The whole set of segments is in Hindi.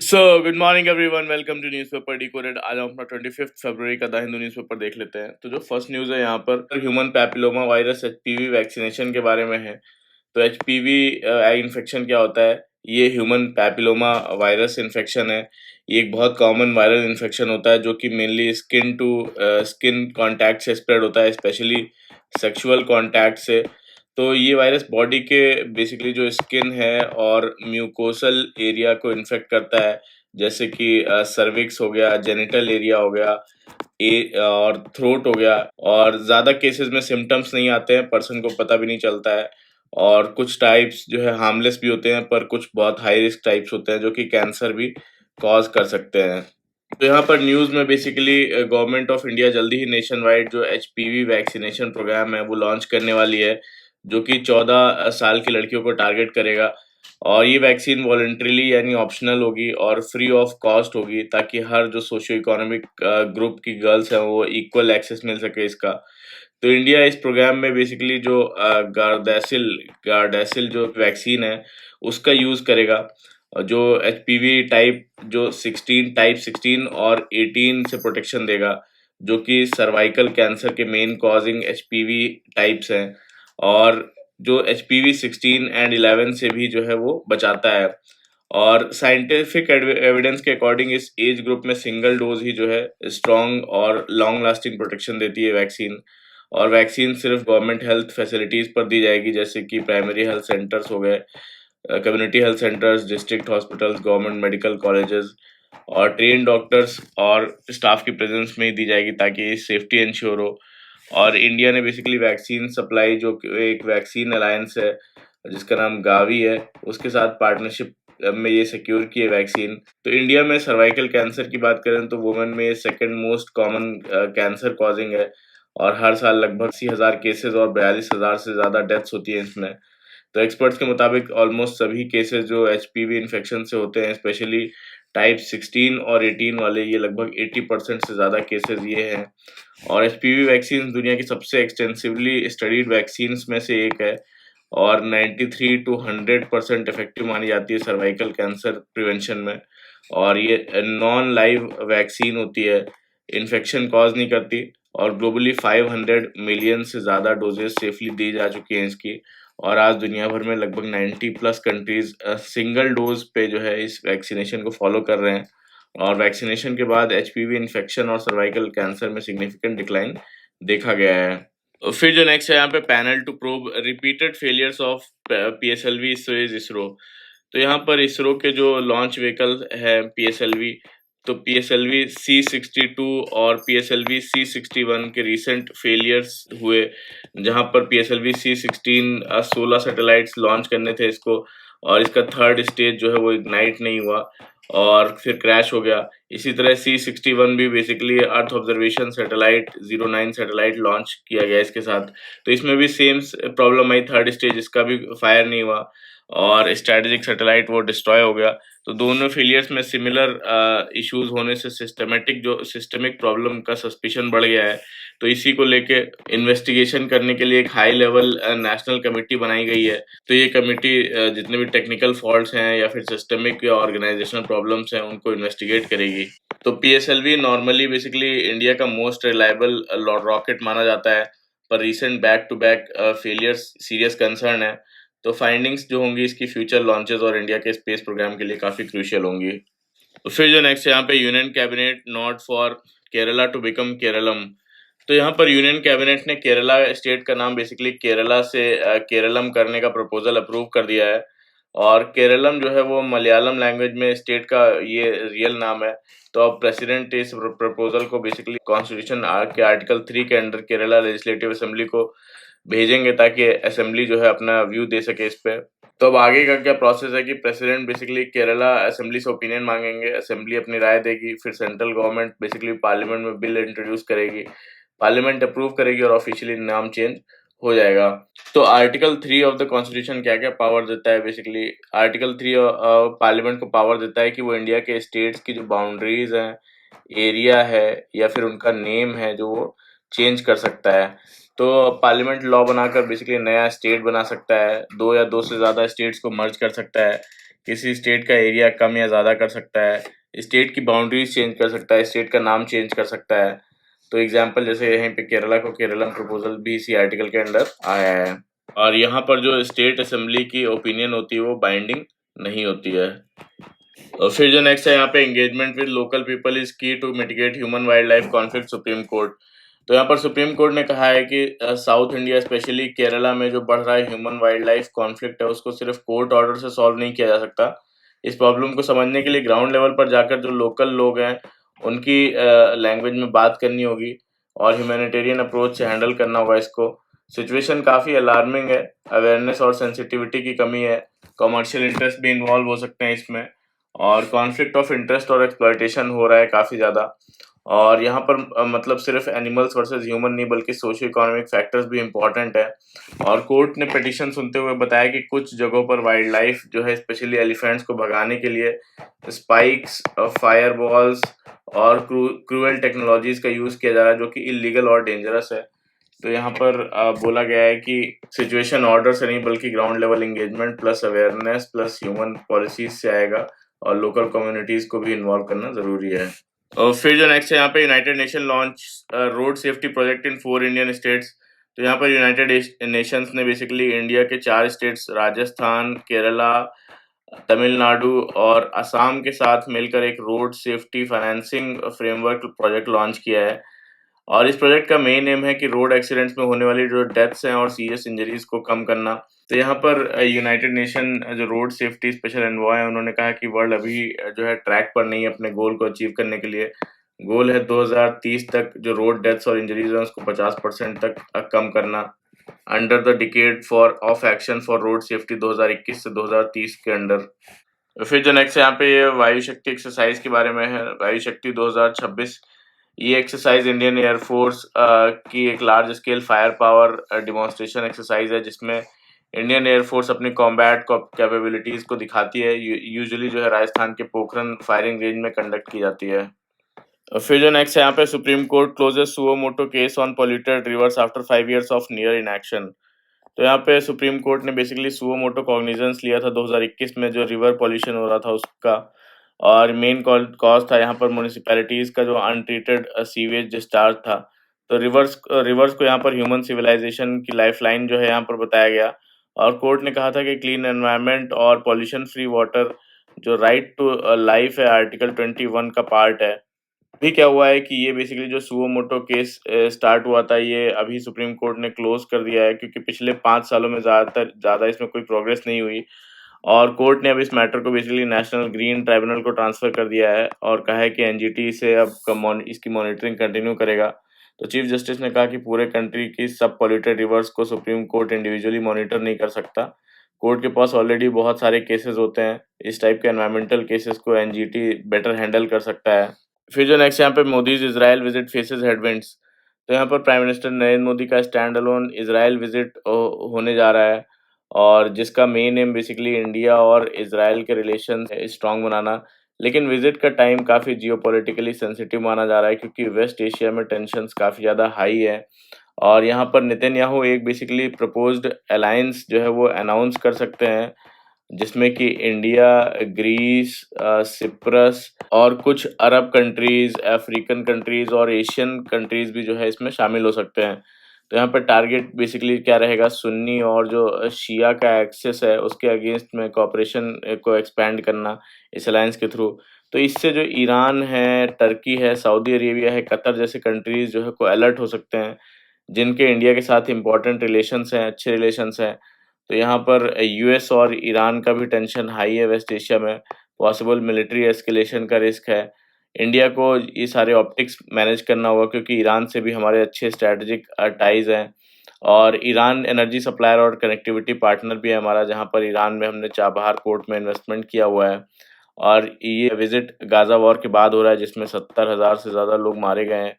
So good morning everyone, welcome to newspaper decoded. आज हम अपना 25 फरवरी का द हिंदू न्यूज़पेपर देख लेते हैं। तो जो फर्स्ट न्यूज़ है यहाँ पर human papilloma virus HPV vaccination के बारे में है। तो एचपीवी इन्फेक्शन क्या होता है? ये ह्यूमन पैपिलोमा वायरस इन्फेक्शन है। ये एक बहुत कॉमन वायरल इन्फेक्शन होता है जो कि mainly skin to skin contact से स्प्रेड होता है, स्पेशली सेक्सुअल कांटेक्ट से। तो ये वायरस बॉडी के बेसिकली जो स्किन है और म्यूकोसल एरिया को इन्फेक्ट करता है, जैसे कि सर्विक्स हो गया, जेनिटल एरिया हो गया, और थ्रोट हो गया। और ज़्यादा केसेस में सिम्टम्स नहीं आते हैं, पर्सन को पता भी नहीं चलता है। और कुछ टाइप्स जो है हार्मलेस भी होते हैं, पर कुछ बहुत हाई रिस्क टाइप्स होते हैं जो कि कैंसर भी कॉज कर सकते हैं। तो यहाँ पर न्यूज़ में बेसिकली गवर्नमेंट ऑफ इंडिया जल्दी ही नेशन वाइड जो एचपीवी वैक्सीनेशन प्रोग्राम है वो लॉन्च करने वाली है, जो कि 14 साल की लड़कियों को टारगेट करेगा। और ये वैक्सीन वॉलंटरीली यानी ऑप्शनल होगी और फ्री ऑफ कॉस्ट होगी, ताकि हर जो सोशियो इकोनॉमिक ग्रुप की गर्ल्स हैं वो इक्वल एक्सेस मिल सके इसका। तो इंडिया इस प्रोग्राम में बेसिकली जो गार्डेसिल गार्डेसिल जो वैक्सीन है उसका यूज़ करेगा। जो एचपीवी टाइप 16 और 18 से प्रोटेक्शन देगा, जो कि सर्वाइकल कैंसर के मेन कॉजिंग एचपीवी टाइप्स हैं। और जो एचपीवी 16 एंड 11 से भी जो है वो बचाता है। और साइंटिफिक एविडेंस के अकॉर्डिंग इस एज ग्रुप में सिंगल डोज ही जो है स्ट्रॉन्ग और लॉन्ग लास्टिंग प्रोटेक्शन देती है वैक्सीन। और वैक्सीन सिर्फ गवर्नमेंट हेल्थ फैसिलिटीज पर दी जाएगी, जैसे कि प्राइमरी हेल्थ सेंटर्स हो गए, community health centres, district hospitals, government medical colleges और ट्रेन डॉक्टर्स और स्टाफ की प्रेजेंस में ही दी जाएगी, ताकि सेफ्टी इंश्योर हो। और इंडिया ने बेसिकली वैक्सीन सप्लाई, जो कि एक वैक्सीन अलायंस है जिसका नाम गावी है, उसके साथ पार्टनरशिप में ये सिक्योर की है वैक्सीन। तो इंडिया में सर्वाइकल कैंसर की बात करें तो वुमेन में ये second most common cancer causing है। और हर साल लगभग 80,000 केसेस और 42,000 से ज़्यादा डेथ्स होती हैं इसमें। तो एक्सपर्ट्स के मुताबिक ऑलमोस्ट सभी केसेस जो एचपीवी इन्फेक्शन से होते हैं, स्पेशली टाइप 16 और 18 वाले, ये लगभग 80% से ज़्यादा केसेस ये हैं। और एचपीवी वैक्सीन दुनिया की सबसे एक्सटेंसिवली स्टडीड वैक्सीन में से एक है। और 93 टू 100% इफेक्टिव मानी जाती है सर्वाइकल कैंसर प्रिवेंशन में। और ये नॉन लाइव वैक्सीन होती है, इन्फेक्शन कॉज नहीं करती। और ग्लोबली 500 मिलियन से ज़्यादा डोजेस सेफली दी जा चुकी हैं इसकी। और आज दुनिया भर में लगभग 90 प्लस कंट्रीज सिंगल डोज पे जो है इस वैक्सीनेशन को फॉलो कर रहे हैं। और वैक्सीनेशन के बाद एचपीवी इन्फेक्शन और सर्वाइकल कैंसर में सिग्निफिकेंट डिक्लाइन देखा गया है। फिर जो नेक्स्ट है यहाँ पे panel to probe repeated failures of PSLV ISRO. तो यहाँ पर इसरो के जो लॉन्च व्हीकल है पीएसएलवी, तो पीएसएलवी C62 और पीएसएलवी C61 के रीसेंट फेलियर्स हुए, जहाँ पर पीएसएलवी C16 16 सैटेलाइट्स लॉन्च करने थे इसको, और इसका थर्ड स्टेज जो है वो इग्नाइट नहीं हुआ और फिर क्रैश हो गया। इसी तरह C61 भी basically earth observation satellite 09 satellite launch किया गया इसके साथ। तो इसमें भी सेम प्रॉब्लम आई, थर्ड स्टेज इसका भी फायर नहीं हुआ और स्ट्रेटेजिक सैटेलाइट वो डिस्ट्रॉय हो गया। तो दोनों फेलियर्स में सिमिलर इश्यूज होने से सिस्टमिक प्रॉब्लम का सस्पिशन बढ़ गया है। तो इसी को लेके इन्वेस्टिगेशन करने के लिए एक हाई लेवल नेशनल कमेटी बनाई गई है। तो ये कमेटी जितने भी टेक्निकल फॉल्ट्स हैं या फिर सिस्टमिक या ऑर्गेनाइजेशनल प्रॉब्लम्स हैं उनको इन्वेस्टिगेट करेगी। तो पीएसएलवी नॉर्मली बेसिकली इंडिया का मोस्ट रिलायबल रॉकेट माना जाता है, पर recent back to back failures serious concern है। तो फाइंडिंग्स जो होंगी इसकी फ्यूचर लॉन्चेस और इंडिया के स्पेस प्रोग्राम के लिए काफ़ी क्रूशियल होंगी। तो फिर जो नेक्स्ट है यहाँ पे union cabinet nod for Kerala to become Keralam. तो यहाँ पर यूनियन कैबिनेट ने केरला स्टेट का नाम बेसिकली केरला से केरलम करने का प्रपोजल अप्रूव कर दिया है। और केरलम जो है वो मलयालम लैंग्वेज में स्टेट का ये रियल नाम है। तो अब प्रेसिडेंट इस प्रपोजल को बेसिकली कॉन्स्टिट्यूशन के आर्टिकल 3 के अंडर केरला लेजिस्लेटिव असेंबली को भेजेंगे, ताकि असेंबली जो है अपना व्यू दे सके इस पे। तो अब आगे का क्या प्रोसेस है कि प्रेसिडेंट बेसिकली केरला असेंबली से ओपिनियन मांगेंगे, असेंबली अपनी राय देगी, फिर सेंट्रल गवर्नमेंट बेसिकली पार्लियामेंट में बिल इंट्रोड्यूस करेगी, पार्लियामेंट अप्रूव करेगी और ऑफिशियली नाम चेंज हो जाएगा। तो आर्टिकल 3 ऑफ द कॉन्स्टिट्यूशन क्या क्या पावर देता है? बेसिकली आर्टिकल 3 पार्लियामेंट को पावर देता है कि वो इंडिया के स्टेट्स की जो बाउंड्रीज हैं, एरिया है या फिर उनका नेम है, जो वो चेंज कर सकता है। तो पार्लियामेंट लॉ बनाकर बेसिकली नया स्टेट बना सकता है, दो या दो से ज़्यादा स्टेट्स को मर्ज कर सकता है, किसी स्टेट का एरिया कम या ज़्यादा कर सकता है, स्टेट की बाउंड्रीज चेंज कर सकता है, स्टेट का नाम चेंज कर सकता है। तो एग्जाम्पल जैसे यहीं पे केरला को केरलम प्रपोजल भी इसी आर्टिकल के अंडर आया है। और यहाँ पर जो स्टेट असेंबली की ओपिनियन होती है वो बाइंडिंग नहीं होती है। और फिर जो नेक्स्ट है यहाँ पे engagement with local people is key to mitigate human wildlife conflict supreme court. तो यहाँ पर सुप्रीम कोर्ट ने कहा है कि साउथ इंडिया स्पेशली केरला में जो बढ़ रहा है ह्यूमन वाइल्ड लाइफ कॉन्फ्लिक्ट है उसको सिर्फ कोर्ट ऑर्डर से सॉल्व नहीं किया जा सकता। इस प्रॉब्लम को समझने के लिए ग्राउंड लेवल पर जाकर जो लोकल लोग हैं उनकी लैंग्वेज में बात करनी होगी और ह्यूमैनिटेरियन अप्रोच से हैंडल करना होगा इसको। सिचुएशन काफ़ी अलार्मिंग है, अवेयरनेस और सेंसिटिविटी की कमी है, कमर्शियल इंटरेस्ट भी इन्वॉल्व हो सकते हैं इसमें और कॉन्फ्लिक्ट ऑफ इंटरेस्ट और एक्सप्लॉयटेशन हो रहा है काफ़ी ज़्यादा। और यहाँ पर मतलब सिर्फ एनिमल्स वर्सेस ह्यूमन नहीं बल्कि सोशियो इकोनॉमिक फैक्टर्स भी इम्पोर्टेंट है। और कोर्ट ने पिटीशन सुनते हुए बताया कि कुछ जगहों पर वाइल्ड लाइफ जो है स्पेशली एलिफेंट्स को भगाने के लिए स्पाइक्स, फायर बॉल्स और क्रूएल टेक्नोलॉजीज का यूज़ किया जा रहा है जो कि इलीगल और डेंजरस है। तो यहाँ पर बोला गया है कि सिचुएशन ऑर्डर से नहीं बल्कि ground level engagement plus awareness plus human policies से आएगा और लोकल कम्युनिटीज को भी इन्वॉल्व करना जरूरी है। और फिर जो नेक्स्ट है यहाँ पे United nation launch road safety project in 4 Indian states. तो यहाँ पर यूनाइटेड नेशंस ने बेसिकली इंडिया के 4 स्टेट्स राजस्थान, केरला, तमिलनाडु और असम के साथ मिलकर एक road safety financing framework project launch किया है। और इस प्रोजेक्ट का मेन एम है कि रोड एक्सीडेंट्स में होने वाली जो डेथ्स हैं और सीरियस इंजरीज को कम करना। तो यहाँ पर यूनाइटेड नेशन जो रोड सेफ्टी स्पेशल एनवॉय है उन्होंने कहा कि वर्ल्ड अभी जो है ट्रैक पर नहीं है अपने गोल को अचीव करने के लिए। गोल है 2030 तक जो रोड डेथ्स और इंजरीज हैं उसको 50% तक कम करना under the decade for of action for road safety 2021 से 2030 के अंडर। फिर जो नेक्स्ट यहाँ पे ये वायु शक्ति एक्सरसाइज के बारे में है। वायु शक्ति 2026 ये एक्सरसाइज इंडियन एयरफोर्स की एक large scale fire power demonstration exercise है जिसमें इंडियन एयरफोर्स अपनी कॉम्बैट कैपेबिलिटीज को दिखाती है। यूजुअली जो है राजस्थान के पोखरन फायरिंग रेंज में कंडक्ट की जाती है। और फिर जो नेक्स्ट है यहाँ पे supreme court closes suo motu case on polluted rivers after 5 years of near inaction. तो यहाँ पे सुप्रीम कोर्ट ने बेसिकली सुओ मोटो कॉग्निजेंस लिया था 2021 में जो रिवर पॉल्यूशन हो रहा था उसका। और मेन कॉज था यहाँ पर म्यूनिसिपैलिटीज का जो अनट्रीटेड सीवेज डिस्चार्ज था। तो रिवर्स को यहाँ पर ह्यूमन सिविलाइजेशन की लाइफलाइन जो है यहाँ पर बताया गया। और कोर्ट ने कहा था कि क्लीन एनवायरनमेंट और पॉल्यूशन फ्री वाटर जो राइट टू लाइफ है आर्टिकल 21 का पार्ट है। अभी क्या हुआ है कि ये बेसिकली जो सुओ मोटो केस स्टार्ट हुआ था ये अभी सुप्रीम कोर्ट ने क्लोज कर दिया है क्योंकि पिछले 5 सालों में ज़्यादा इसमें कोई प्रोग्रेस नहीं हुई। और कोर्ट ने अब इस मैटर को बेसिकली नेशनल ग्रीन ट्राइब्यूनल को ट्रांसफर कर दिया है और कहा है कि एनजीटी से अब इसकी मॉनिटरिंग कंटिन्यू करेगा। तो चीफ जस्टिस ने कहा कि पूरे कंट्री की सब पॉल्यूटेड रिवर्स को सुप्रीम कोर्ट इंडिविजुअली मॉनिटर नहीं कर सकता। कोर्ट के पास ऑलरेडी बहुत सारे केसेस होते हैं, इस टाइप के एनवायरमेंटल केसेस को एनजीटी बेटर हैंडल कर सकता है। फिर जो नेक्स्ट यहाँ पे Modi's Israel visit faces headwinds. तो यहाँ पर प्राइम मिनिस्टर नरेंद्र मोदी का स्टैंड अलोन इजराइल विजिट होने जा रहा है और जिसका मेन एम बेसिकली इंडिया और इजराइल के रिलेशन स्ट्रांग बनाना। लेकिन विजिट का टाइम काफ़ी जियोपॉलिटिकली सेंसिटिव माना जा रहा है क्योंकि वेस्ट एशिया में टेंशन्स काफ़ी ज़्यादा हाई है। और यहाँ पर नेतन्याहू एक बेसिकली प्रपोज्ड अलायंस जो है वो अनाउंस कर सकते हैं जिसमें कि इंडिया, ग्रीस, सिप्रस और कुछ अरब कंट्रीज, अफ्रीकन कंट्रीज और एशियन कंट्रीज भी जो है इसमें शामिल हो सकते हैं। तो यहाँ पर टारगेट बेसिकली क्या रहेगा, सुन्नी और जो शिया का एक्सेस है उसके अगेंस्ट में कोऑपरेशन को एक्सपैंड करना इस अलायंस के थ्रू। तो इससे जो ईरान है, टर्की है, सऊदी अरेबिया है, कतर जैसे कंट्रीज जो है को अलर्ट हो सकते हैं जिनके इंडिया के साथ इम्पोर्टेंट रिलेशंस हैं, अच्छे रिलेशंस हैं। तो यहाँ पर यूएस और ईरान का भी टेंशन हाई है वेस्ट एशिया में, पॉसिबल मिलिट्री एस्केलेशन का रिस्क है। इंडिया को ये सारे ऑप्टिक्स मैनेज करना होगा क्योंकि ईरान से भी हमारे अच्छे स्ट्रैटेजिक टाइज हैं और ईरान एनर्जी सप्लायर और कनेक्टिविटी पार्टनर भी है हमारा, जहाँ पर ईरान में हमने चाबहार पोर्ट में इन्वेस्टमेंट किया हुआ है। और ये विजिट गाज़ा वॉर के बाद हो रहा है जिसमें 70,000 से ज़्यादा लोग मारे गए हैं।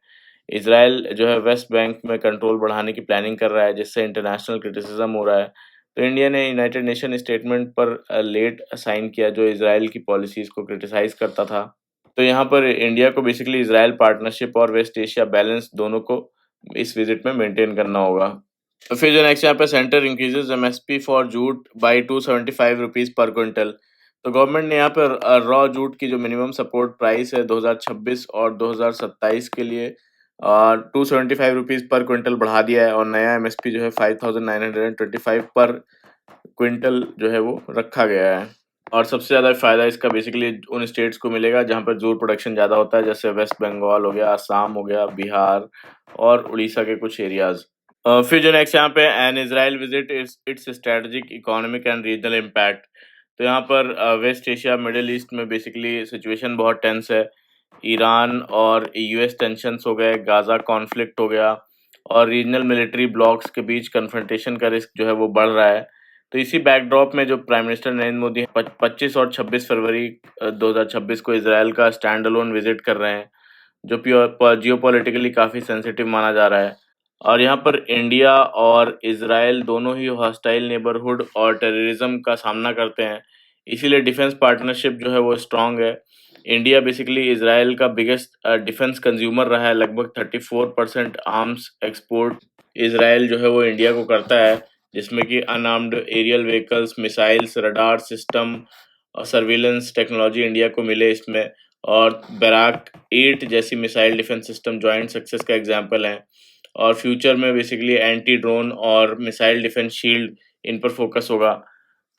इसराइल जो है वेस्ट बैंक में कंट्रोल बढ़ाने की प्लानिंग कर रहा है जिससे इंटरनेशनल क्रिटिसिज्म हो रहा है। तो इंडिया ने यूनाइटेड नेशन स्टेटमेंट पर लेट साइन किया जो इसराइल की पॉलिसीज़ को क्रिटिसाइज करता था। तो यहाँ पर इंडिया को बेसिकली इसराइल पार्टनरशिप और वेस्ट एशिया बैलेंस दोनों को इस विजिट में मेंटेन करना होगा। तो फिर जो नेक्स्ट यहाँ पे centre increases MSP for jute by 275 rupees पर क्विंटल। तो गवर्नमेंट ने यहाँ पर रॉ जूट की जो मिनिमम सपोर्ट प्राइस है 2026 और 2027 के लिए ₹275 पर क्विंटल बढ़ा दिया है और नया एमएसपी जो है 5925 पर क्विंटल जो है वो रखा गया है। और सबसे ज़्यादा फ़ायदा इसका बेसिकली उन स्टेट्स को मिलेगा जहाँ पर जूट प्रोडक्शन ज़्यादा होता है, जैसे वेस्ट बंगाल हो गया, असम हो गया, बिहार और उड़ीसा के कुछ एरियाज़। फिर जो नेक्स्ट यहाँ पे an Israel visit is its strategic economic and regional impact. तो यहाँ पर वेस्ट एशिया मिडिल ईस्ट में बेसिकली सिचुएशन बहुत टेंस है। ईरान और यूएस टेंशन्स हो गए, गाज़ा कॉन्फ्लिक्ट हो गया और रीजनल मिलिट्री ब्लॉक्स के बीच कन्फ्रंटेशन का रिस्क जो है वो बढ़ रहा है। तो इसी बैकड्रॉप में जो प्राइम मिनिस्टर नरेंद्र मोदी 25 और 26 फरवरी 2026 को इसराइल का स्टैंड अलोन विजिट कर रहे हैं, जो जियोपॉलिटिकली काफ़ी सेंसिटिव माना जा रहा है। और यहाँ पर इंडिया और इज़राइल दोनों ही हॉस्टाइल नेबरहुड और टेररिज्म का सामना करते हैं, इसीलिए डिफेंस पार्टनरशिप जो है वो स्ट्रांग है। इंडिया बेसिकली इज़राइल का बिगेस्ट डिफेंस कंज्यूमर रहा है, लगभग 34% आर्म्स एक्सपोर्ट इज़राइल जो है वो इंडिया को करता है, जिसमें कि unarmed aerial vehicles, missiles, radar system और सर्विलेंस टेक्नोलॉजी इंडिया को मिले इसमें। और बैराक 8 जैसी missile defence system joint success का एग्जांपल है। और फ्यूचर में बेसिकली एंटी ड्रोन और मिसाइल डिफेंस शील्ड इन पर फोकस होगा।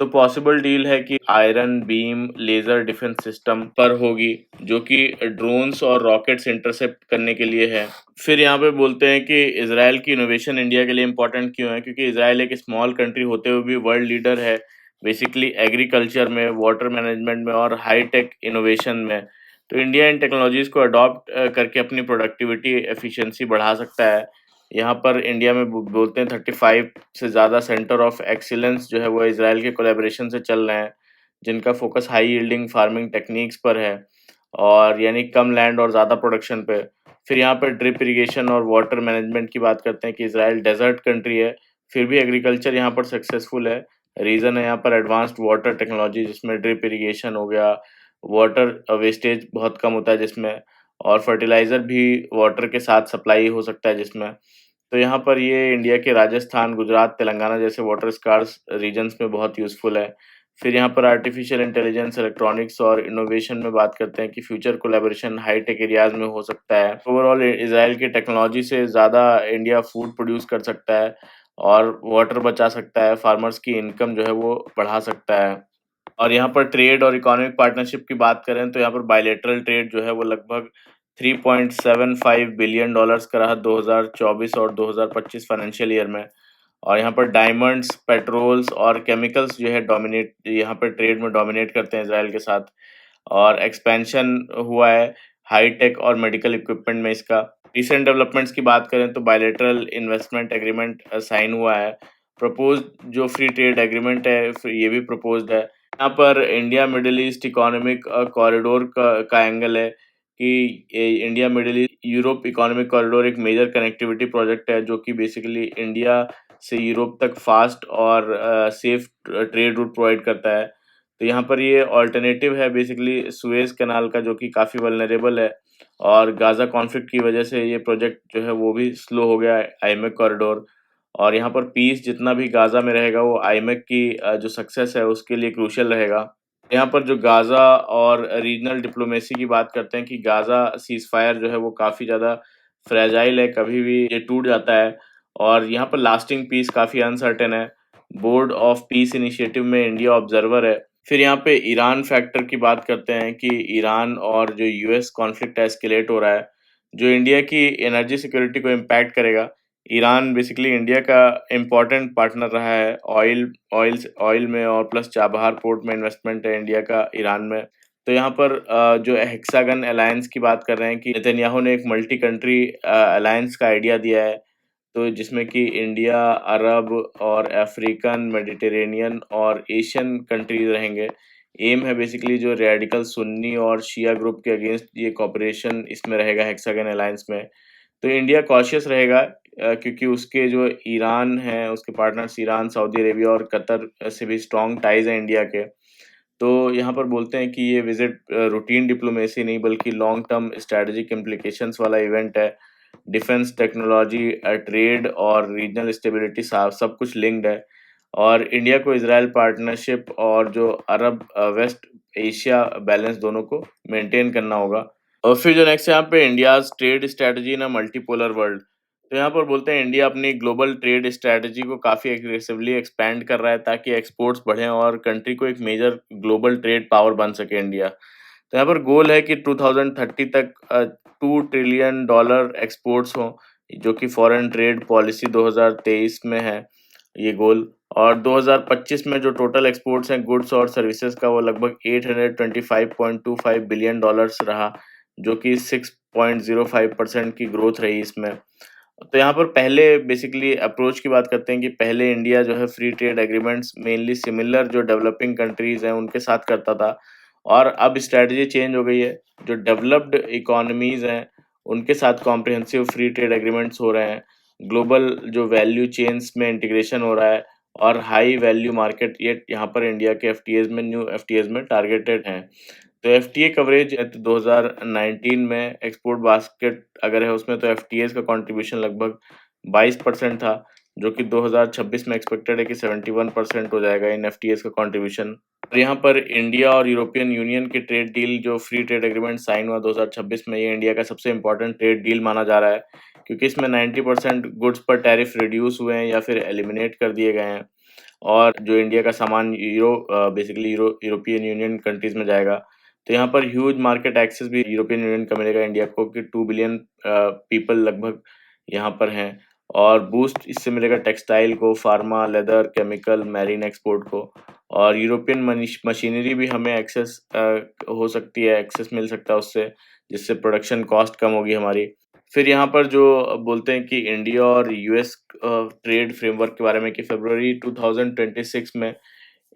तो पॉसिबल डील है कि Iron Beam laser defence system पर होगी, जो कि ड्रोन्स और रॉकेट्स इंटरसेप्ट करने के लिए है। फिर यहाँ पे बोलते हैं कि इजराइल की इनोवेशन इंडिया के लिए इम्पोर्टेंट क्यों है, क्योंकि इजराइल एक स्मॉल कंट्री होते हुए भी वर्ल्ड लीडर है बेसिकली एग्रीकल्चर में, वाटर मैनेजमेंट में और हाई टेक इनोवेशन में। तो इंडिया इन टेक्नोलॉजीज को अडॉप्ट करके अपनी प्रोडक्टिविटी एफिशिएंसी बढ़ा सकता है। यहाँ पर इंडिया में बोलते हैं 35 से ज़्यादा सेंटर ऑफ एक्सीलेंस जो है वो इजराइल के कोलैबोरेशन से चल रहे हैं, जिनका focus high yielding farming techniques पर है और यानी कम लैंड और ज़्यादा प्रोडक्शन पे। फिर यहाँ पर ड्रिप इरिगेशन और वाटर मैनेजमेंट की बात करते हैं कि इजराइल डेजर्ट कंट्री है, फिर भी एग्रीकल्चर यहाँ पर सक्सेसफुल है। रीज़न है यहाँ पर एडवांस्ड वाटर टेक्नोलॉजी, जिसमें ड्रिप इरिगेशन हो गया, वाटर वेस्टेज बहुत कम होता है जिसमें, और फर्टिलाइज़र भी वाटर के साथ सप्लाई हो सकता है जिसमें। तो यहाँ पर ये इंडिया के राजस्थान, गुजरात, तेलंगाना जैसे वाटर स्कार्स रीजन्स में बहुत यूज़फुल है। फिर यहाँ पर आर्टिफिशियल इंटेलिजेंस, इलेक्ट्रॉनिक्स और इनोवेशन में बात करते हैं कि future collaboration high tech areas में हो सकता है। ओवरऑल इज़राइल की टेक्नोलॉजी से ज़्यादा इंडिया फूड प्रोड्यूस कर सकता है और वाटर बचा सकता है, फार्मर्स की इनकम जो है वो बढ़ा सकता है। और यहाँ पर ट्रेड और इकोनॉमिक पार्टनरशिप की बात करें तो यहाँ पर बायलैटरल ट्रेड जो है वो लगभग $3.75 बिलियन का रहा 2024 और 2025 फाइनेंशियल ईयर में। और यहाँ पर डायमंड्स, पेट्रोल्स और केमिकल्स जो है डोमिनेट यहाँ पर ट्रेड में डोमिनेट करते हैं इजराइल के साथ। और एक्सपेंशन हुआ है हाई टेक और मेडिकल इक्विपमेंट में इसका। रिसेंट डेवलपमेंट्स की बात करें तो बायलैटरल इन्वेस्टमेंट एग्रीमेंट साइन हुआ है। प्रपोज्ड जो फ्री ट्रेड एग्रीमेंट है ये भी प्रपोज्ड है। यहाँ पर India middle east economic corridor का एंगल है कि India middle east Europe economic corridor एक मेजर कनेक्टिविटी प्रोजेक्ट है, जो कि बेसिकली इंडिया से यूरोप तक फास्ट और सेफ ट्रेड रूट प्रोवाइड करता है। तो यहाँ पर ये ऑल्टरनेटिव है बेसिकली सुएज कैनाल का, जो कि काफ़ी वल्नरेबल है और गाज़ा कॉन्फ्लिक्ट की वजह से ये प्रोजेक्ट जो है वो भी स्लो हो गया है, आईमेक कॉरिडोर। और यहाँ पर पीस जितना भी गाज़ा में रहेगा वो आईमेक की जो सक्सेस है उसके लिए क्रूशियल रहेगा। यहाँ पर जो गाज़ा और रीजनल डिप्लोमेसी की बात करते हैं कि गाज़ा सीज़फायर जो है वो काफ़ी ज़्यादा फ्रेजाइल है, कभी भी ये टूट जाता है और यहाँ पर लास्टिंग पीस काफ़ी अनसर्टेन है। बोर्ड ऑफ पीस इनिशिएटिव में इंडिया ऑब्जर्वर है। फिर यहाँ पे ईरान फैक्टर की बात करते हैं कि ईरान और जो यूएस कॉन्फ्लिक्ट एस्केलेट हो रहा है, जो इंडिया की एनर्जी सिक्योरिटी को इम्पैक्ट करेगा। ईरान बेसिकली इंडिया का इम्पोर्टेंट पार्टनर रहा है ऑयल में और प्लस चाबहार पोर्ट में इन्वेस्टमेंट है इंडिया का ईरान में। तो यहाँ पर जो हेक्सागन अलायंस की बात कर रहे हैं कि नेतन्याहू ने एक मल्टी कंट्री अलायंस का आइडिया दिया है, तो जिसमें कि इंडिया, अरब और अफ्रीकन, मेडिटेरेनियन और एशियन कंट्रीज रहेंगे। एम है बेसिकली जो रेडिकल सुन्नी और शिया ग्रुप के अगेंस्ट ये कॉपरेशन इसमें रहेगा हेक्सागन अलायंस में। तो इंडिया कॉशियस रहेगा क्योंकि उसके जो ईरान है, उसके पार्टनर्स ईरान, सऊदी अरेबिया और कतर से भी स्ट्रॉन्ग टाइज़ हैं इंडिया के। तो यहाँ पर बोलते हैं कि ये विज़िट रूटीन डिप्लोमेसी नहीं बल्कि लॉन्ग टर्म स्ट्रैटेजिक इम्प्लीकेशंस वाला इवेंट है। डिफेंस टेक्नोलॉजी, ट्रेड और रीजनल स्टेबिलिटी सा सब कुछ लिंक्ड है। और इंडिया को इज़राइल पार्टनरशिप और जो अरब वेस्ट एशिया बैलेंस दोनों को मेंटेन करना होगा। और फिर जो नेक्स्ट यहाँ पे India's trade strategy in a multipolar world. तो यहाँ पर बोलते हैं इंडिया अपनी ग्लोबल ट्रेड स्ट्रैटेजी को काफ़ी एग्रेसिवली एक्सपैंड कर रहा है ताकि एक्सपोर्ट्स बढ़ें और कंट्री को एक मेजर ग्लोबल ट्रेड पावर बन सके इंडिया। तो यहाँ पर गोल है कि 2030 तक $2 ट्रिलियन एक्सपोर्ट्स हों, जो कि फॉरेन ट्रेड पॉलिसी 2023 में है ये गोल। और 2025 में जो टोटल एक्सपोर्ट्स हैं गुड्स और सर्विसेज का वो लगभग $825.25 बिलियन रहा, जो कि 6.05% की ग्रोथ रही इसमें। तो यहाँ पर पहले बेसिकली अप्रोच की बात करते हैं कि पहले इंडिया जो है free trade agreements mainly similar जो डेवलपिंग कंट्रीज हैं उनके साथ करता था, और अब स्ट्रैटेजी चेंज हो गई है। जो डेवलप्ड इकोनॉमीज हैं उनके साथ कॉम्प्रिहेंसिव फ्री ट्रेड एग्रीमेंट्स हो रहे हैं, ग्लोबल जो वैल्यू चेन्स में इंटीग्रेशन हो रहा है, और हाई वैल्यू मार्केट ये यहाँ पर इंडिया के एफटीएज में न्यू एफटीएज में टारगेटेड हैं। तो एफटीए कवरेज 2019 में एक्सपोर्ट बास्केट अगर है उसमें, तो एफटीएज का कंट्रीब्यूशन लगभग 22% था, जो कि 2026 में एक्सपेक्टेड है कि 71% हो जाएगा इन एफटीएज का कंट्रीब्यूशन। और यहाँ पर इंडिया और यूरोपियन यूनियन की ट्रेड डील जो फ्री ट्रेड एग्रीमेंट साइन हुआ 2026 में, ये इंडिया का सबसे इम्पोर्टेंट ट्रेड डील माना जा रहा है, क्योंकि इसमें 90% गुड्स पर टैरिफ रिड्यूस हुए हैं या फिर एलिमिनेट कर दिए गए हैं, और जो इंडिया का सामान बेसिकली यूरोपियन यूनियन कंट्रीज में जाएगा। तो यहाँ पर ह्यूज मार्केट एक्सेस भी यूरोपियन यूनियन का मिलेगा इंडिया को, कि 2 बिलियन पीपल लगभग यहाँ पर हैं। और बूस्ट इससे मिलेगा टेक्सटाइल को, pharma, leather, chemical, marine export को। और यूरोपियन मशीनरी भी हमें एक्सेस हो सकती है, एक्सेस मिल सकता है उससे, जिससे प्रोडक्शन कॉस्ट कम होगी हमारी। फिर यहाँ पर जो बोलते हैं कि इंडिया और यूएस ट्रेड फ्रेमवर्क के बारे में, कि फरवरी 2026 में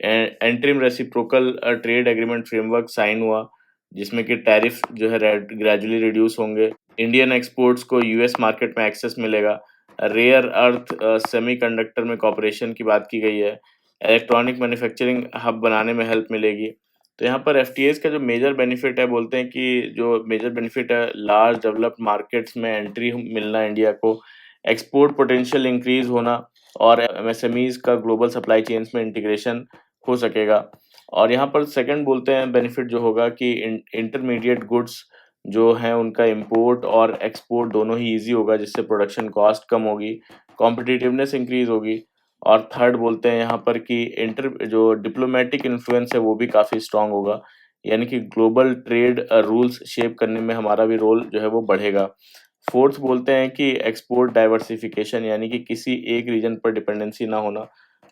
interim reciprocal trade agreement framework sign हुआ, जिसमें कि टैरिफ जो है ग्रेजुअली रिड्यूस होंगे, इंडियन एक्सपोर्ट्स को यूएस मार्केट में एक्सेस मिलेगा, रेयर अर्थ सेमीकंडक्टर में कॉपरेशन की बात की गई है, इलेक्ट्रॉनिक मैन्युफैक्चरिंग हब बनाने में हेल्प मिलेगी। तो यहाँ पर एफटीएस का जो मेजर बेनिफिट है, बोलते हैं कि जो मेजर बेनिफिट है, लार्ज डेवलप्ड मार्केट्स में एंट्री मिलना इंडिया को, एक्सपोर्ट पोटेंशियल इंक्रीज होना, और एमएसएमईज का ग्लोबल सप्लाई चेन्स में इंटीग्रेशन हो सकेगा। और यहाँ पर सेकंड बोलते हैं बेनिफिट जो होगा कि इंटरमीडिएट गुड्स जो हैं उनका इंपोर्ट और एक्सपोर्ट दोनों ही इजी होगा, जिससे प्रोडक्शन कॉस्ट कम होगी, कॉम्पिटिटिवनेस इंक्रीज होगी। और थर्ड बोलते हैं यहाँ पर कि इंटर जो डिप्लोमेटिक इन्फ्लुएंस है वो भी काफ़ी स्ट्रांग होगा, यानी कि ग्लोबल ट्रेड रूल्स शेप करने में हमारा भी रोल जो है वो बढ़ेगा। फोर्थ बोलते हैं कि एक्सपोर्ट डाइवर्सिफिकेशन, यानी कि किसी एक रीजन पर डिपेंडेंसी ना होना,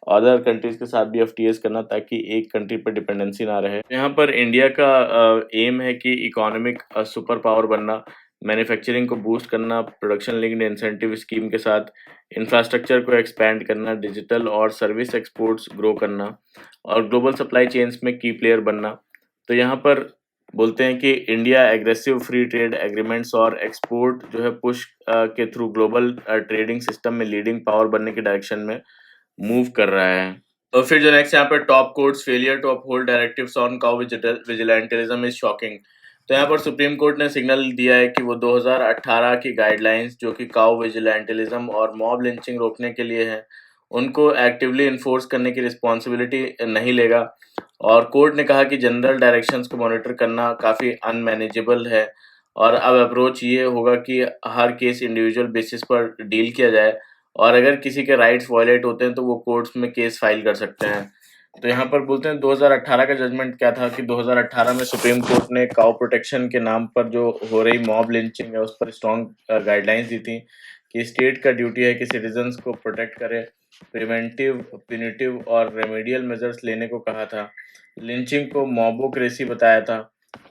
अदर कंट्रीज के साथ भी एफटीएस करना ताकि एक कंट्री पर डिपेंडेंसी ना रहे। यहाँ पर इंडिया का एम है कि इकोनॉमिक सुपर पावर बनना, मैन्युफैक्चरिंग को बूस्ट करना, प्रोडक्शन लिंक्ड इंसेंटिव स्कीम के साथ इंफ्रास्ट्रक्चर को एक्सपैंड करना, डिजिटल और सर्विस एक्सपोर्ट्स ग्रो करना, और ग्लोबल सप्लाई चेन्स में की प्लेयर बनना। तो यहाँ पर बोलते हैं कि India aggressive free trade agreements और एक्सपोर्ट जो है पुश के थ्रू ग्लोबल ट्रेडिंग सिस्टम में लीडिंग पावर बनने की डायरेक्शन में मूव कर रहा है। तो फिर जो नेक्स्ट यहाँ पे top court's failure to uphold directives on cow vigilantism is shocking. तो यहाँ पर सुप्रीम कोर्ट ने सिग्नल दिया है कि वो 2018 की गाइडलाइंस जो कि काउ विजिलेंटिज्म और मॉब लिंचिंग रोकने के लिए है, उनको एक्टिवली इन्फोर्स करने की रिस्पॉन्सिबिलिटी नहीं लेगा। और कोर्ट ने कहा कि जनरल डायरेक्शंस को मॉनिटर करना काफ़ी अनमैनेजेबल है, और अब अप्रोच ये होगा कि हर केस इंडिविजुअल बेसिस पर डील किया जाए, और अगर किसी के राइट्स वायलेट होते हैं तो वो कोर्ट्स में केस फाइल कर सकते हैं। तो यहाँ पर बोलते हैं 2018 का जजमेंट क्या था, कि 2018 में सुप्रीम कोर्ट ने काउ प्रोटेक्शन के नाम पर जो हो रही मॉब लिंचिंग है उस पर स्ट्रॉन्ग गाइडलाइंस दी थी, कि स्टेट का ड्यूटी है कि सिटीजन्स को प्रोटेक्ट करे, प्रिवेंटिव, प्यूनिटिव और रेमेडियल मेजर्स लेने को कहा था, लिंचिंग को मॉबोक्रेसी बताया था।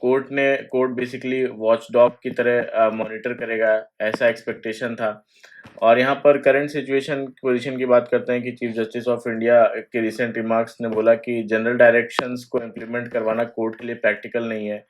कोर्ट बेसिकली वॉचडॉग की तरह मॉनिटर करेगा, ऐसा एक्सपेक्टेशन था। और यहाँ पर करंट सिचुएशन पोजीशन की बात करते हैं, कि चीफ जस्टिस ऑफ इंडिया के रिसेंट रिमार्क्स ने बोला कि जनरल डायरेक्शंस को इम्प्लीमेंट करवाना कोर्ट के लिए प्रैक्टिकल नहीं है।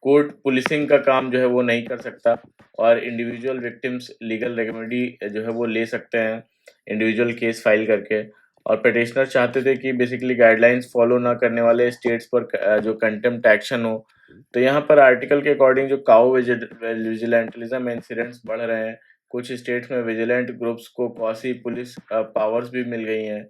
कोर्ट पुलिसिंग का काम जो है वो नहीं कर सकता, और इंडिविजुअल विक्टिम्स लीगल रेमेडी जो है वो ले सकते हैं इंडिविजुअल केस फाइल करके। और पिटिशनर चाहते थे कि बेसिकली गाइडलाइंस फॉलो ना करने वाले स्टेट्स पर जो कंटेम्प्ट एक्शन हो। तो यहाँ पर आर्टिकल के अकॉर्डिंग जो काउ विजिलेंटलिज्म इंसिडेंट्स बढ़ रहे हैं, कुछ स्टेट्स में विजिलेंट ग्रुप्स को कौसी पुलिस पावर्स भी मिल गई हैं,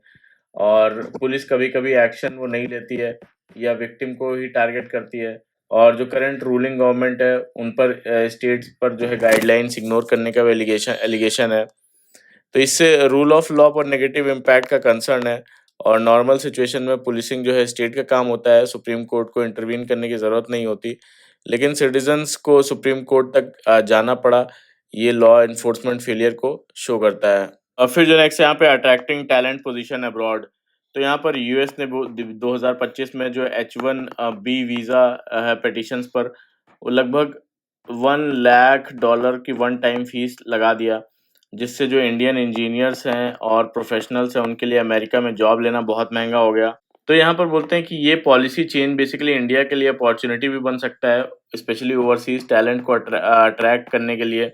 और पुलिस कभी-कभी एक्शन वो नहीं लेती है या विक्टिम को ही टारगेट करती है। और जो करंट रूलिंग गवर्नमेंट है उन पर स्टेट्स पर जो है गाइडलाइंस इग्नोर करने का एलिगेशन एलिगेशन है। तो इससे रूल ऑफ लॉ पर नेगेटिव इम्पैक्ट का कंसर्न है। और नॉर्मल सिचुएशन में पुलिसिंग जो है स्टेट का काम होता है, सुप्रीम कोर्ट को इंटरवीन करने की ज़रूरत नहीं होती। लेकिन सिटीजन्स को सुप्रीम कोर्ट तक जाना पड़ा, ये लॉ एनफोर्समेंट फेलियर को शो करता है। और फिर जो नेक्स्ट यहाँ पे अट्रैक्टिंग टैलेंट पोजीशन अब्रॉड। तो यहाँ पर यूएस ने 2025 में जो H1B वीज़ा है पिटिशंस पर, वो लगभग $1 लाख की वन टाइम फीस लगा दिया, जिससे जो इंडियन इंजीनियर्स हैं और प्रोफेशनल्स हैं उनके लिए अमेरिका में जॉब लेना बहुत महंगा हो गया। तो यहाँ पर बोलते हैं कि ये पॉलिसी चेंज बेसिकली इंडिया के लिए अपॉर्चुनिटी भी बन सकता है, स्पेशली ओवरसीज टैलेंट को अट्रैक्ट करने के लिए।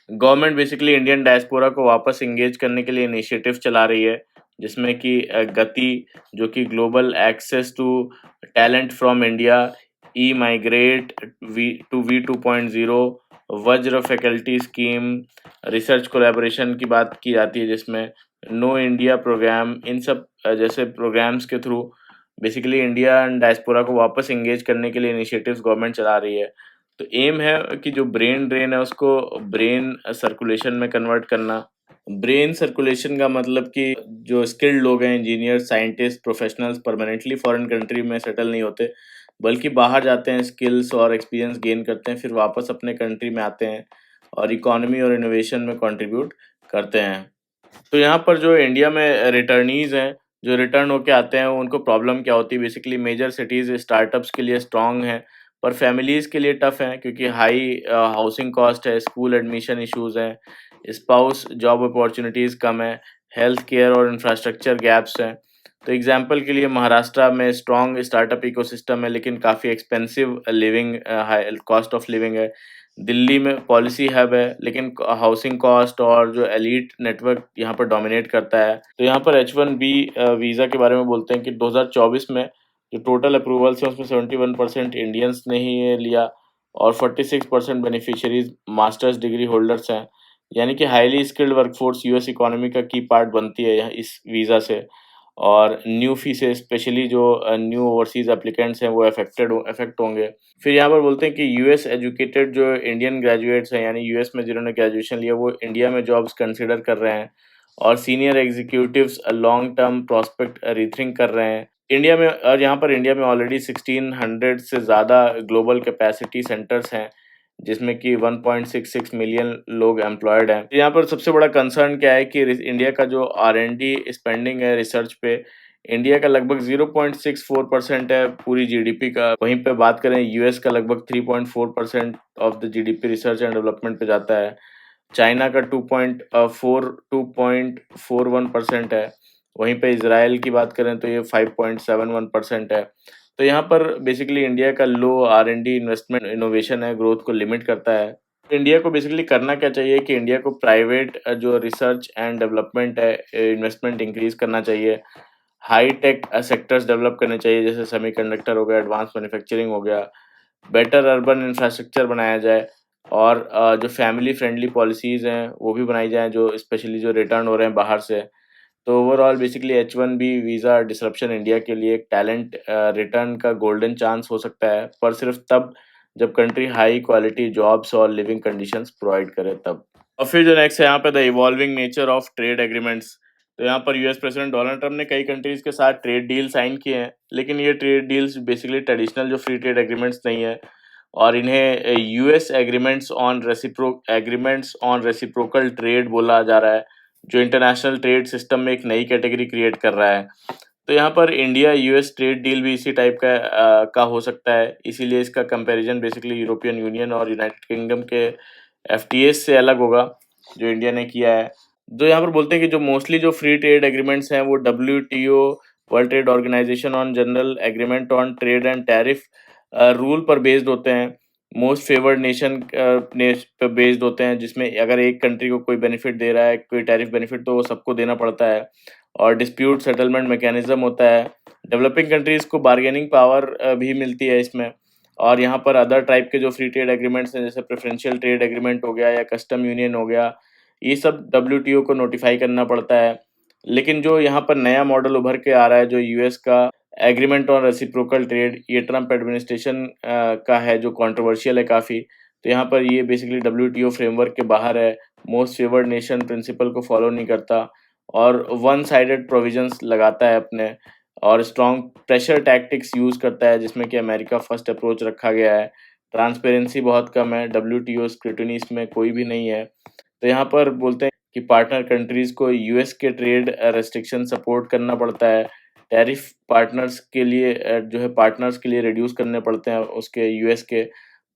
गवर्नमेंट बेसिकली इंडियन डायस्पोरा को वापस एंगेज करने के लिए इनिशिएटिव चला रही है, जिसमें कि गति, जो कि global access to talent from India, e migrate, वी 2.0, VAJRA faculty scheme, research collaboration की बात की जाती है, जिसमें नो इंडिया प्रोग्राम, इन सब जैसे प्रोग्राम्स के through basically India and diaspora को वापस एंगेज करने के लिए इनिशिएटिव्स गवर्नमेंट चला रही है। तो एम है कि जो ब्रेन ड्रेन है उसको ब्रेन सर्कुलेशन में कन्वर्ट करना। ब्रेन सर्कुलेशन का मतलब कि जो स्किल्ड लोग हैं, engineer, scientist, professionals permanently foreign country में सेटल नहीं होते, बल्कि बाहर जाते हैं, स्किल्स और एक्सपीरियंस गेन करते हैं, फिर वापस अपने कंट्री में आते हैं और इकोनॉमी और इनोवेशन में कंट्रीब्यूट करते हैं। तो यहाँ पर जो इंडिया में रिटर्नीज़ हैं, जो रिटर्न होके आते हैं, उनको प्रॉब्लम क्या होती है? बेसिकली मेजर सिटीज़ स्टार्टअप्स के लिए स्ट्रॉन्ग हैं, पर फैमिलीज़ के लिए टफ़ हैं, क्योंकि हाई हाउसिंग कॉस्ट है, स्कूल एडमिशन इश्यूज़ हैं, स्पाउस जॉब अपॉर्च्युनिटीज़ कम है, हेल्थ केयर और इंफ्रास्ट्रक्चर गैप्स हैं। तो एग्ज़ाम्पल के लिए महाराष्ट्र में स्ट्रॉन्ग स्टार्टअप इकोसिस्टम है, लेकिन काफ़ी expensive living high cost of living है। दिल्ली में पॉलिसी हब है, लेकिन हाउसिंग कॉस्ट और जो एलीट नेटवर्क यहाँ पर डोमिनेट करता है। तो यहाँ पर H1B वीज़ा के बारे में बोलते हैं कि 2024 में जो टोटल अप्रूवल्स हैं उसमें 71% इंडियंस ने ही ये लिया और 46% बेनिफिशियरीज मास्टर्स डिग्री होल्डर्स हैं। यानी कि highly skilled workforce US economy का की पार्ट बनती है यहाँ इस वीज़ा से। और न्यू फी से स्पेशली जो न्यू ओवरसीज़ एप्लीकेंट्स हैं वो अफेक्ट होंगे। फिर यहाँ पर बोलते हैं कि यूएस एजुकेटेड जो इंडियन ग्रेजुएट्स हैं, यानी यूएस में जिन्होंने ग्रेजुएशन लिया, वो इंडिया में जॉब्स कंसिडर कर रहे हैं और senior executives long term prospect rethink कर रहे हैं। इंडिया में और यहाँ पर इंडिया में ऑलरेडी 1600 से ज़्यादा ग्लोबल कैपेसिटी सेंटर्स हैं, जिसमें कि 1.66 मिलियन लोग एम्प्लॉयड हैं। यहाँ पर सबसे बड़ा कंसर्न क्या है कि इंडिया का जो R&D स्पेंडिंग है रिसर्च पे, इंडिया का लगभग 0.64% है पूरी जीडीपी का। वहीं पे बात करें यूएस का लगभग 3.4% of the GDP research and development पे जाता है। चाइना का 2.41% है। वहीं पे इसराइल की बात करें तो ये 5.71% है। तो यहाँ पर बेसिकली इंडिया का लो R&D इन्वेस्टमेंट इनोवेशन है, ग्रोथ को लिमिट करता है। इंडिया को बेसिकली करना क्या चाहिए कि इंडिया को प्राइवेट जो रिसर्च एंड डेवलपमेंट है, इन्वेस्टमेंट इंक्रीज करना चाहिए। हाई टेक सेक्टर्स डेवलप करने चाहिए, जैसे सेमीकंडक्टर हो गया, एडवांस मैन्युफैक्चरिंग हो गया। बेटर अर्बन इंफ्रास्ट्रक्चर बनाया जाए और जो फैमिली फ्रेंडली पॉलिसीज़ हैं वो भी बनाई जाएँ, जो स्पेशली जो रिटर्न हो रहे हैं बाहर से। तो overall basically H1B visa disruption India के लिए एक टैलेंट रिटर्न का गोल्डन चांस हो सकता है, पर सिर्फ तब जब कंट्री हाई क्वालिटी जॉब्स और लिविंग कंडीशंस प्रोवाइड करे तब। और फिर जो नेक्स्ट है यहाँ पे the evolving nature of trade agreements. तो यहाँ पर यूएस प्रेसिडेंट डोनाल्ड ट्रम्प ने कई कंट्रीज के साथ ट्रेड डील साइन किए हैं, लेकिन ये ट्रेड डील्स बेसिकली ट्रेडिशनल जो फ्री ट्रेड एग्रीमेंट्स नहीं है और इन्हें US agreements on reciprocal trade बोला जा रहा है, जो इंटरनेशनल ट्रेड सिस्टम में एक नई कैटेगरी क्रिएट कर रहा है। तो यहाँ पर इंडिया यूएस ट्रेड डील भी इसी टाइप का हो सकता है, इसीलिए इसका कंपैरिजन बेसिकली यूरोपियन यूनियन और यूनाइटेड किंगडम के एफटीएस से अलग होगा, जो इंडिया ने किया है। जो यहाँ पर बोलते हैं कि जो मोस्टली जो फ्री ट्रेड एग्रीमेंट्स हैं वो WTO, world trade organisation on general agreement on trade and tariff rule पर बेस्ड होते हैं। मोस्ट फेवर्ड नेशन पे बेस्ड होते हैं, जिसमें अगर एक कंट्री को कोई बेनिफिट दे रहा है, कोई टैरिफ बेनिफिट, तो वो सबको देना पड़ता है। और डिस्प्यूट सेटलमेंट मैकेनिज्म होता है। डेवलपिंग कंट्रीज को बार्गेनिंग पावर भी मिलती है इसमें। और यहाँ पर अदर टाइप के जो फ्री ट्रेड एग्रीमेंट्स हैं, जैसे प्रेफरेंशियल ट्रेड एग्रीमेंट हो गया या कस्टम यूनियन हो गया, ये सब WTO को नोटिफाई करना पड़ता है। लेकिन जो यहाँ पर नया मॉडल उभर के आ रहा है, जो यूएस का एग्रीमेंट ऑन रेसिप्रोकल ट्रेड, ये ट्रम्प एडमिनिस्ट्रेशन का है, जो कंट्रोवर्शियल है काफ़ी। तो यहाँ पर ये बेसिकली डब्ल्यूटीओ फ्रेमवर्क के बाहर है, मोस्ट फेवर्ड नेशन प्रिंसिपल को फॉलो नहीं करता और वन साइडेड प्रोविजंस लगाता है अपने, और स्ट्रॉन्ग प्रेशर टैक्टिक्स यूज़ करता है, जिसमें कि अमेरिका फर्स्ट अप्रोच रखा गया है। ट्रांसपेरेंसी बहुत कम है, डब्ल्यूटीओ स्क्रूटिनी इसमें कोई भी नहीं है। तो यहाँ पर बोलते हैं कि पार्टनर कंट्रीज़ को यूएस के ट्रेड रेस्ट्रिक्शन सपोर्ट करना पड़ता है। टैरिफ पार्टनर्स के लिए जो है पार्टनर्स के लिए रिड्यूस करने पड़ते हैं उसके यूएस के,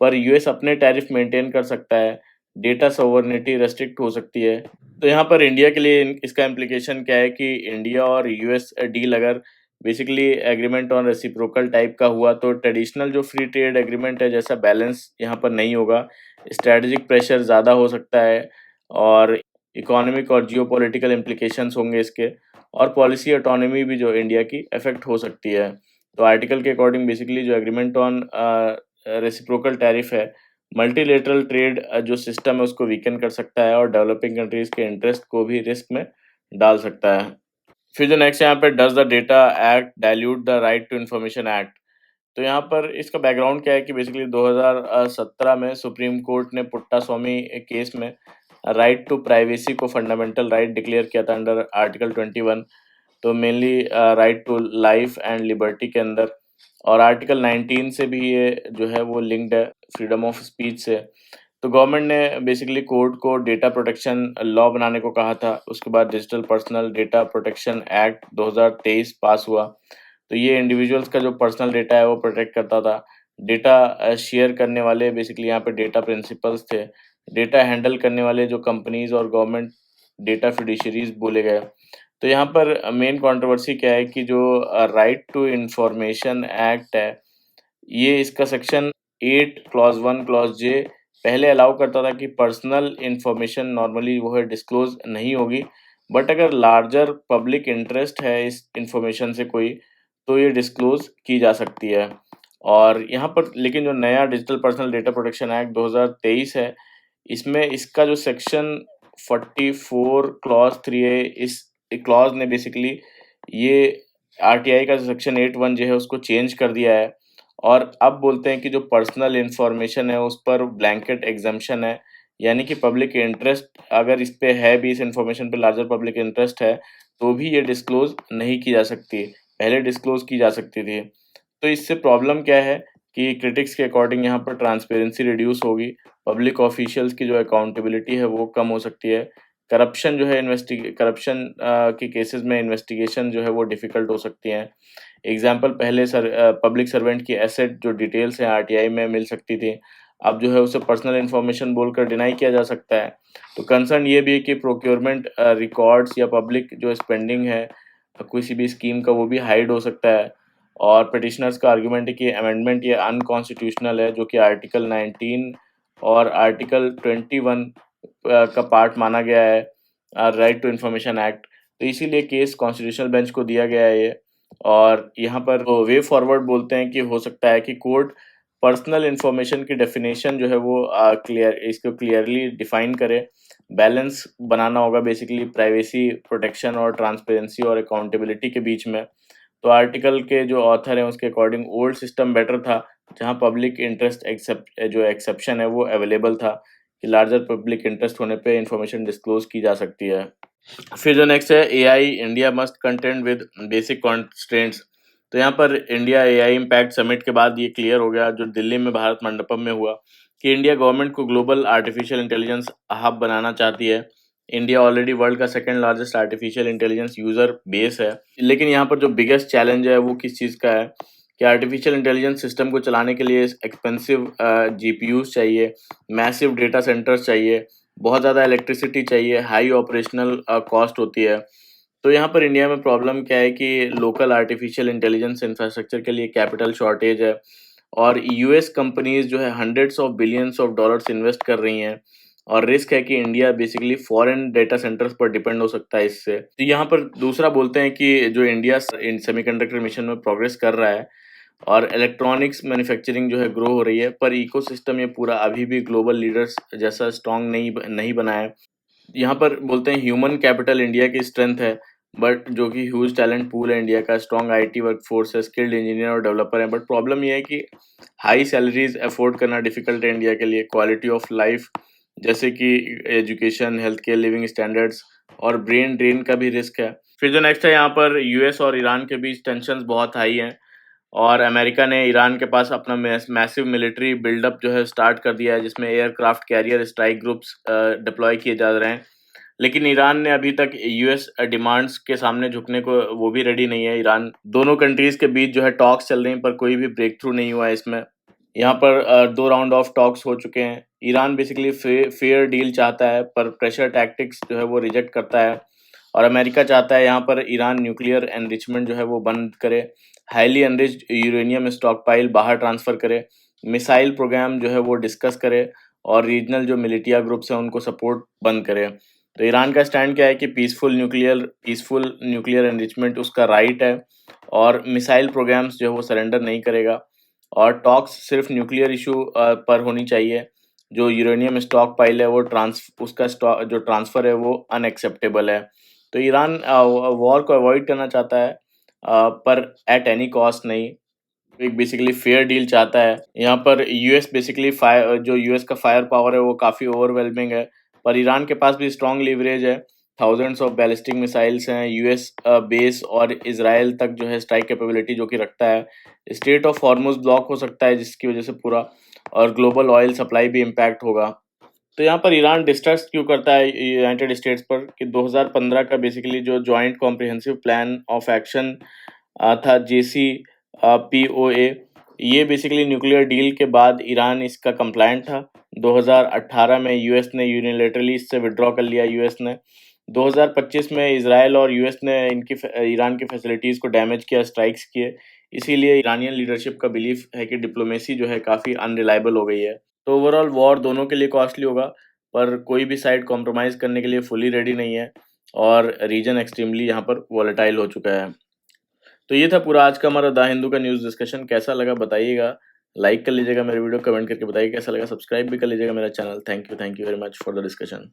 पर यूएस अपने टैरिफ मेंटेन कर सकता है। डेटा सॉवरेनिटी रेस्ट्रिक्ट हो सकती है। तो यहाँ पर इंडिया के लिए इसका इम्प्लीकेशन क्या है कि इंडिया और यूएस डील अगर basically agreement on reciprocal type का हुआ, तो ट्रेडिशनल जो फ्री ट्रेड एग्रीमेंट है जैसा बैलेंस यहाँ पर नहीं होगा। स्ट्रैटेजिक प्रेशर ज़्यादा हो सकता है और इकोनॉमिक और जियोपॉलिटिकल इम्प्लीकेशंस होंगे इसके, और पॉलिसी ऑटोनॉमी भी जो इंडिया की अफेक्ट हो सकती है। तो आर्टिकल के अकॉर्डिंग बेसिकली जो एग्रीमेंट ऑन रेसिप्रोकल टैरिफ है, मल्टीलेटरल ट्रेड जो सिस्टम है उसको वीकन कर सकता है और डेवलपिंग कंट्रीज के इंटरेस्ट को भी रिस्क में डाल सकता है। फिर जो नेक्स्ट यहाँ पे, does the data act dilute the right to information act. तो यहाँ पर इसका बैकग्राउंड क्या है कि बेसिकली 2017 में सुप्रीम कोर्ट ने पुट्टा स्वामी केस में राइट टू प्राइवेसी को फंडामेंटल राइट डिक्लेयर किया था अंडर आर्टिकल 21। तो mainly right to life and liberty के अंदर, और आर्टिकल 19 से भी ये जो है वो लिंक्ड है फ्रीडम ऑफ स्पीच से। तो गवर्नमेंट ने बेसिकली कोर्ट को डेटा प्रोटेक्शन लॉ बनाने को कहा था। उसके बाद digital personal data protection act 2023 पास हुआ। तो ये इंडिविजुअल्स का जो पर्सनल डेटा है वो प्रोटेक्ट करता था। डेटा शेयर करने वाले बेसिकली यहाँ पे डेटा प्रिंसिपल्स थे। डेटा हैंडल करने वाले जो कंपनीज और गवर्नमेंट डेटा फिड्यूशरीज बोले गए। तो यहाँ पर मेन कंट्रोवर्सी क्या है कि जो राइट टू इंफॉर्मेशन एक्ट है, ये इसका सेक्शन 8 क्लॉज 1 क्लॉज जे पहले अलाउ करता था कि पर्सनल इंफॉर्मेशन नॉर्मली वो है डिस्क्लोज नहीं होगी, बट अगर लार्जर पब्लिक इंटरेस्ट है इस इंफॉर्मेशन से कोई, तो ये डिस्क्लोज की जा सकती है। और यहाँ पर लेकिन जो नया digital personal data protection act 2023 है, इसमें इसका जो सेक्शन 44 क्लॉज 3 है, इस क्लॉज ने बेसिकली ये आरटीआई का जो सेक्शन 8(1) जो है उसको चेंज कर दिया है, और अब बोलते हैं कि जो पर्सनल इंफॉर्मेशन है उस पर ब्लैंकेट एग्जम्पशन है। यानी कि पब्लिक इंटरेस्ट अगर इस पे है भी, इस इंफॉर्मेशन पे लार्जर पब्लिक इंटरेस्ट है, तो भी ये डिस्क्लोज नहीं की जा सकती। पहले डिस्क्लोज की जा सकती थी। तो इससे प्रॉब्लम क्या है कि क्रिटिक्स के अकॉर्डिंग यहाँ पर ट्रांसपेरेंसी रिड्यूस होगी, पब्लिक ऑफिशियल्स की जो अकाउंटेबिलिटी है वो कम हो सकती है, करप्शन जो है करप्शन के केसेस में इन्वेस्टिगेशन जो है वो डिफ़िकल्ट हो सकती हैं। एग्ज़ाम्पल पहले पब्लिक सर्वेंट की एसेट जो डिटेल्स हैं आरटीआई में मिल सकती थी, अब जो है उसे पर्सनल इन्फॉर्मेशन बोलकर डिनाई किया जा सकता है। तो कंसर्न ये भी है कि प्रोक्योरमेंट रिकॉर्ड्स या पब्लिक जो स्पेंडिंग है किसी भी स्कीम का, वो भी हाइड हो सकता है। और पिटिशनर्स का आर्गुमेंट है कि अमेंडमेंट ये अनकॉन्स्टिट्यूशनल है, जो कि आर्टिकल 19 और आर्टिकल 21 का पार्ट माना गया है राइट टू इंफॉर्मेशन एक्ट। तो इसीलिए केस कॉन्स्टिट्यूशनल बेंच को दिया गया है ये। और यहाँ पर वे फॉरवर्ड बोलते हैं कि हो सकता है कि कोर्ट पर्सनल इंफॉर्मेशन की डेफिनेशन जो है वो इसको क्लियरली डिफाइन करे। बैलेंस बनाना होगा बेसिकली प्राइवेसी प्रोटेक्शन और ट्रांसपेरेंसी और अकाउंटेबिलिटी के बीच में। तो आर्टिकल के जो ऑथर हैं उसके अकॉर्डिंग ओल्ड सिस्टम बेटर था, जहाँ पब्लिक इंटरेस्ट जो एक्सेप्शन है वो अवेलेबल था कि लार्जर पब्लिक इंटरेस्ट होने पे इंफॉर्मेशन डिस्क्लोज की जा सकती है। फिर जो नेक्स्ट है, AI India must content with basic constraints. तो यहाँ पर इंडिया एआई इम्पैक्ट समिट के बाद ये क्लियर हो गया, जो दिल्ली में भारत मंडपम में हुआ, कि इंडिया गवर्नमेंट को ग्लोबल आर्टिफिशियल इंटेलिजेंस हब बनाना चाहती है। इंडिया ऑलरेडी वर्ल्ड का second largest artificial intelligence user base है। लेकिन यहाँ पर जो बिगेस्ट चैलेंज है वो किस चीज़ का है कि आर्टिफिशियल इंटेलिजेंस सिस्टम को चलाने के लिए एक्सपेंसिव जीपीयूज चाहिए, मैसिव डेटा सेंटर्स चाहिए, बहुत ज़्यादा इलेक्ट्रिसिटी चाहिए, हाई ऑपरेशनल कॉस्ट होती है। तो यहाँ पर इंडिया में प्रॉब्लम क्या है कि लोकल आर्टिफिशियल इंटेलिजेंस इंफ्रास्ट्रक्चर के लिए कैपिटल शॉर्टेज है, और यूएस कंपनीज जो है hundreds of billions of dollars invest कर रही हैं, और रिस्क है कि India basically foreign data centres पर डिपेंड हो सकता है इससे। तो यहाँ पर दूसरा बोलते हैं कि जो इंडिया इन सेमीकंडक्टर मिशन में प्रोग्रेस कर रहा है और इलेक्ट्रॉनिक्स मैन्युफैक्चरिंग जो है ग्रो हो रही है, पर इकोसिस्टम ये पूरा अभी भी ग्लोबल लीडर्स जैसा स्ट्रांग नहीं बना है। यहाँ पर बोलते हैं ह्यूमन कैपिटल इंडिया की स्ट्रेंथ है, बट जो कि ह्यूज टैलेंट पूल है इंडिया का, स्ट्रॉन्ग आईटी वर्कफोर्स है, स्किल्ड इंजीनियर और डेवलपर है। बट प्रॉब्लम ये है कि हाई सैलरीज अफोर्ड करना डिफिकल्ट है इंडिया के लिए, क्वालिटी ऑफ लाइफ जैसे कि education, health care, living standards और ब्रेन ड्रेन का भी रिस्क है। फिर जो नेक्स्ट है, यहाँ पर यूएस और ईरान के बीच टेंशंस बहुत हाई हैं और अमेरिका ने ईरान के पास अपना मैसिव मिलिट्री बिल्डअप जो है स्टार्ट कर दिया है, जिसमें aircraft carrier strike groups deploy किए जा रहे हैं। लेकिन ईरान ने अभी तक यूएस डिमांड्स के सामने झुकने को वो भी रेडी नहीं है। ईरान, दोनों कंट्रीज के बीच जो है टॉक्स चल रही हैं, पर कोई भी ब्रेक थ्रू नहीं हुआ है इसमें। यहाँ पर 2 राउंड ऑफ टॉक्स हो चुके हैं। ईरान बेसिकली फेयर डील चाहता है, पर प्रेशर टैक्टिक्स जो है वो रिजेक्ट करता है। और अमेरिका चाहता है यहाँ पर ईरान न्यूक्लियर एनरिचमेंट जो है वो बंद करे, हाईली एनरिच्ड यूरेनियम स्टॉकपाइल बाहर ट्रांसफ़र करे, मिसाइल प्रोग्राम जो है वो डिस्कस करे और रीजनल जो मिलिटिया ग्रुप्स हैं उनको सपोर्ट बंद करे। तो ईरान का स्टैंड क्या है कि पीसफुल न्यूक्लियर एनरिचमेंट उसका राइट है और मिसाइल प्रोग्राम्स जो है वो सरेंडर नहीं करेगा। और टॉक्स सिर्फ न्यूक्लियर इशू पर होनी चाहिए। जो यूरेनियम स्टॉक पाइल है वो जो ट्रांसफ़र है वो अनएक्सेप्टेबल है। तो ईरान वॉर को अवॉइड करना चाहता है, पर एट एनी कॉस्ट नहीं। एक बेसिकली फेयर डील चाहता है। यहाँ पर यूएस का फायर पावर है वो काफ़ी ओवरवेलमिंग है, पर ईरान के पास भी स्ट्रॉन्ग लीवरेज है। थाउजेंड्स ऑफ बैलिस्टिक मिसाइल्स हैं, यूएस बेस और इजराइल तक जो है स्ट्राइक कैपेबिलिटी जो कि रखता है। स्ट्रेट ऑफ हॉर्मुज ब्लॉक हो सकता है जिसकी वजह से पूरा और ग्लोबल ऑयल सप्लाई भी इम्पैक्ट होगा। तो यहाँ पर ईरान डिस्ट्रस्ट क्यों करता है यूनाइटेड स्टेट्स पर कि 2015 का बेसिकली जो joint comprehensive plan of action था, JCPOA, ये बेसिकली न्यूक्लियर डील के बाद ईरान इसका कंप्लायंट था। 2018 में यूएस ने यूनिलैटरली इससे विड्रॉ कर लिया। यूएस ने 2025 में इजराइल और यूएस ने ईरान की फैसिलिटीज़ को डैमेज किया, स्ट्राइक्स किए। इसीलिए ईरानियन लीडरशिप का बिलीफ है कि डिप्लोमेसी जो है काफ़ी अनरिलायबल हो गई है। तो ओवरऑल वॉर दोनों के लिए कॉस्टली होगा, पर कोई भी साइड कॉम्प्रोमाइज़ करने के लिए फुली रेडी नहीं है और रीजन एक्सट्रीमली यहाँ पर वॉलेटाइल हो चुका है। तो ये था पूरा आज का हमारा द हिंदू का न्यूज़ डिस्कशन। कैसा लगा बताइएगा, लाइक कर लीजिएगा मेरे वीडियो, कमेंट करके बताइए कैसा लगा, सब्सक्राइब भी कर लीजिएगा मेरा channel. Thank you very much for the discussion.